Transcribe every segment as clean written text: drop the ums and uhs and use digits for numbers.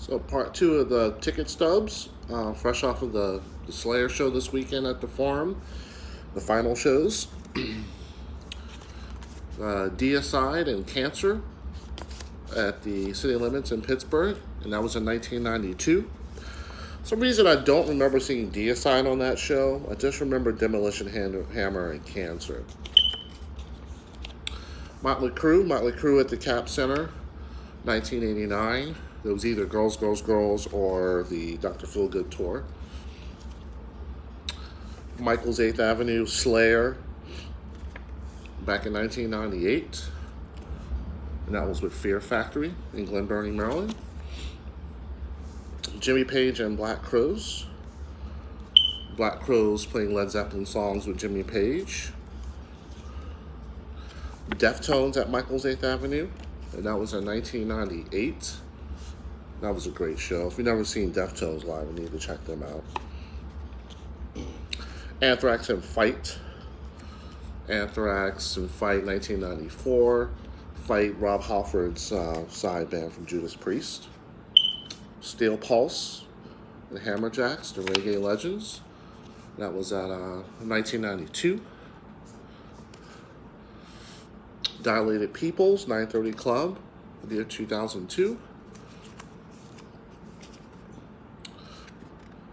So part two of the ticket stubs, fresh off of the Slayer show this weekend at the Forum, the final shows. Deicide and Cancer at the City Limits in Pittsburgh, and that was in 1992. For some reason I don't remember seeing Deicide on that show. I just remember Demolition Hammer and Cancer. Motley Crue at the Cap Center, 1989. It was either Girls, Girls, Girls or the Dr. Feelgood tour. Michael's 8th Avenue, Slayer, back in 1998. And that was with Fear Factory in Glen Burnie, Maryland. Jimmy Page and Black Crowes. Black Crowes playing Led Zeppelin songs with Jimmy Page. Deftones at Michael's 8th Avenue, and that was in 1998. That was a great show. If you've never seen Deftones live, you need to check them out. Anthrax and Fight. Anthrax and Fight, 1994. Fight, Rob Halford's side band from Judas Priest. Steel Pulse and Hammerjacks, the Reggae Legends. That was at 1992. Dilated Peoples, 930 Club, the year 2002.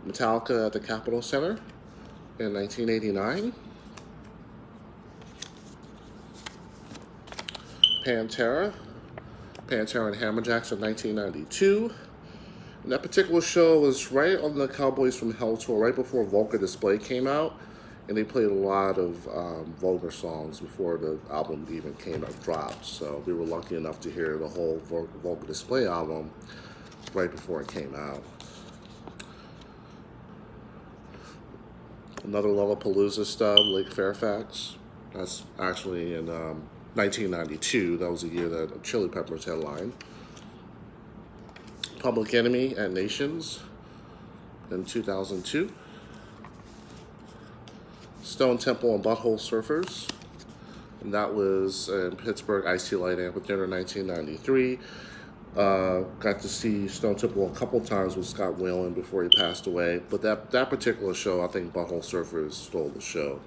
Metallica at the Capitol Center in 1989. Pantera and Hammerjacks in 1992. And that particular show was right on the Cowboys from Hell tour, right before Vulgar Display came out. And they played a lot of Vulgar songs before the album even dropped. So we were lucky enough to hear the whole Vulgar Display album right before it came out. Another Lollapalooza stub, Lake Fairfax. That's actually in 1992. That was the year that Chili Peppers headlined. Public Enemy at Nations in 2002. Stone Temple and Butthole Surfers, and that was in Pittsburgh, Ice-T Light Amphitheater, 1993. Got to see Stone Temple a couple times with Scott Weiland before he passed away, but that particular show, I think Butthole Surfers stole the show.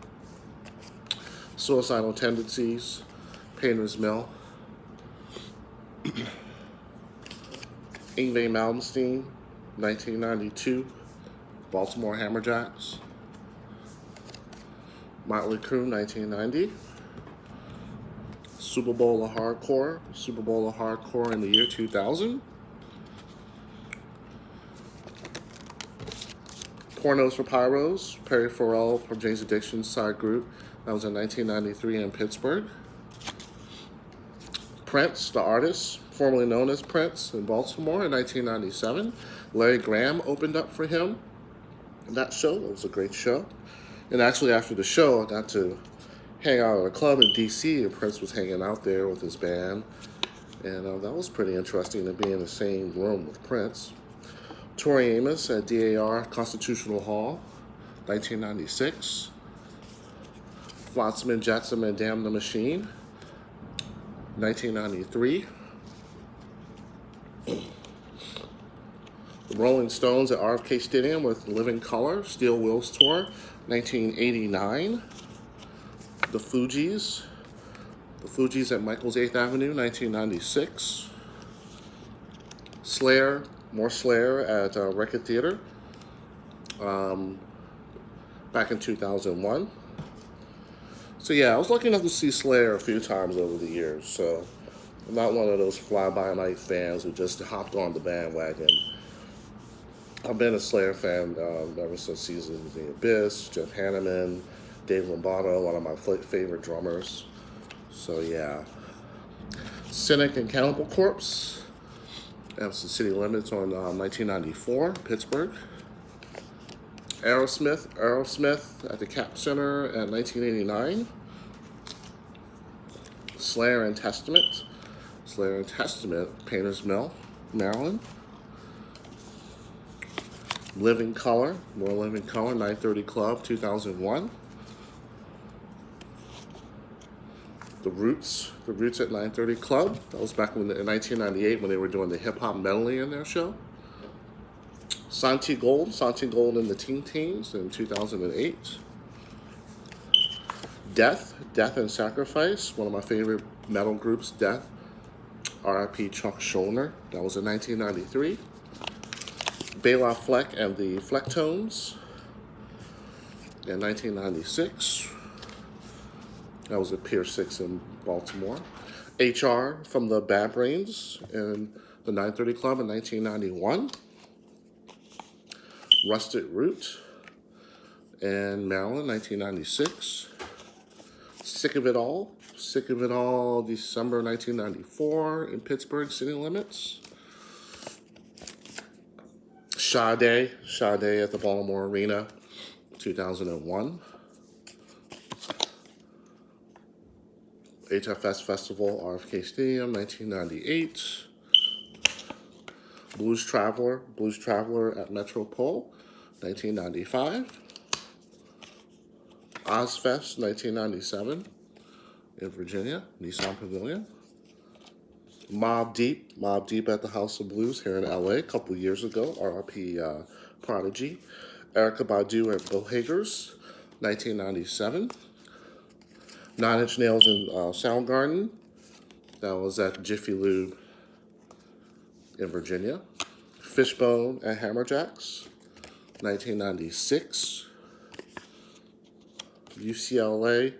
Suicidal Tendencies, Painter's Mill. Yngwie Malmsteen, 1992, Baltimore Hammerjacks. Motley Crue, 1990. Super Bowl of Hardcore in the year 2000. Pornos for Pyros, Perry Farrell from Jane's Addiction side group. That was in 1993 in Pittsburgh. Prince, the artist, formerly known as Prince, in Baltimore in 1997. Larry Graham opened up for him in that show. It was a great show. And actually, after the show, I got to hang out at a club in D.C., and Prince was hanging out there with his band. And that was pretty interesting to be in the same room with Prince. Tori Amos at DAR Constitutional Hall, 1996. Flotsam and Jetsam and Damn the Machine, 1993. The Rolling Stones at RFK Stadium with Living Colour, Steel Wheels Tour, 1989. The Fugees at Michael's 8th Avenue, 1996. Slayer, more Slayer at Record Theater, back in 2001. So yeah, I was lucky enough to see Slayer a few times over the years, so I'm not one of those fly-by-night fans who just hopped on the bandwagon. I've been a Slayer fan ever since Seasons of the Abyss, Jeff Hanneman, Dave Lombardo, one of my favorite drummers. So yeah. Cynic and Cannibal Corpse. That was the City Limits on 1994, Pittsburgh. Aerosmith at the Cap Center at 1989. Slayer and Testament, Painter's Mill, Maryland. Living Colour, 930 Club, 2001. The Roots at 930 Club. That was back in 1998 when they were doing the hip hop medley in their show. Santi Gold in the Teen Teens in 2008. Death and Sacrifice, one of my favorite metal groups, Death. R.I.P. Chuck Schuldiner, that was in 1993. Bela Fleck and the Flecktones in 1996. That was at Pier 6 in Baltimore. HR from the Bad Brains in the 930 Club in 1991. Rusted Root in Maryland, 1996. Sick of It All, December 1994 in Pittsburgh City Limits. Sade at the Baltimore Arena, 2001. HFS Festival, RFK Stadium, 1998. Blues Traveler at Metropole, 1995. Ozfest, 1997 in Virginia, Nissan Pavilion. Mobb Deep at the House of Blues here in LA a couple years ago, RIP Prodigy. Erykah Badu at Bill Hager's, 1997. Nine Inch Nails in Soundgarden, that was at Jiffy Lube in Virginia. Fishbone at Hammerjacks, 1996. UCLA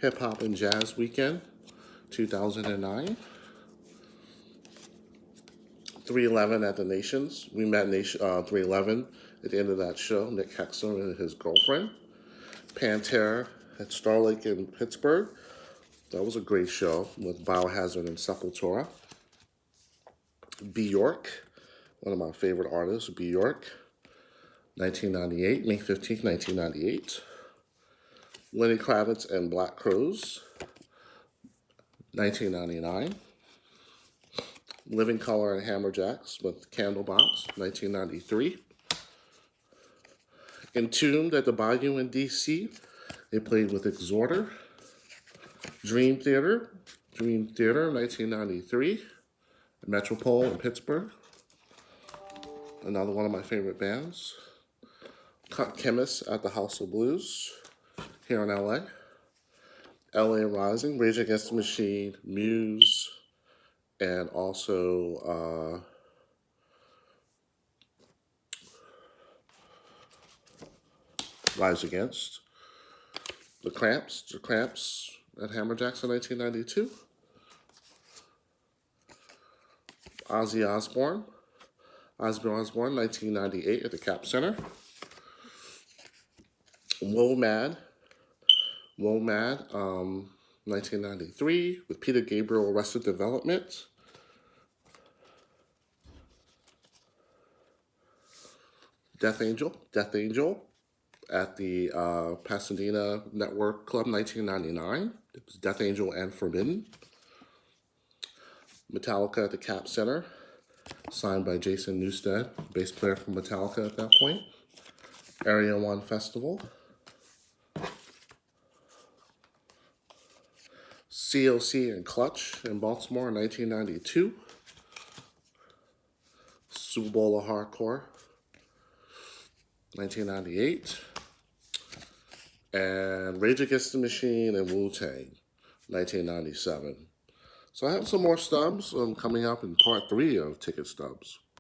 Hip Hop and Jazz Weekend, 2009. 311 at the Nations. We met 311 at the end of that show, Nick Hexum and his girlfriend. Pantera at Star Lake in Pittsburgh. That was a great show with Biohazard and Sepultura. Bjork, one of my favorite artists, Bjork, 1998, May 15th, 1998. Lenny Kravitz and Black Crowes, 1999. Living Color and Hammerjacks with Candlebox, 1993. Entombed at the Bayou in D.C., they played with Exhorter. Dream Theater, 1993. Metropole in Pittsburgh, another one of my favorite bands. Cut Chemist at the House of Blues here in LA. LA Rising, Rage Against the Machine, Muse, and also Rise Against. The Cramps at Hammerjacks in 1992. Ozzy Osbourne, 1998 at the Cap Center. WOMAD, 1993 with Peter Gabriel, Arrested Development. Death Angel at the Pasadena Network Club, 1999. It was Death Angel and Forbidden. Metallica at the Cap Center, signed by Jason Newsted, bass player for Metallica at that point. Area 1 Festival. COC and Clutch in Baltimore in 1992. Super Bowl of Hardcore, 1998. And Rage Against the Machine and Wu-Tang, 1997. So I have some more stubs coming up in part 3 of Ticket Stubs.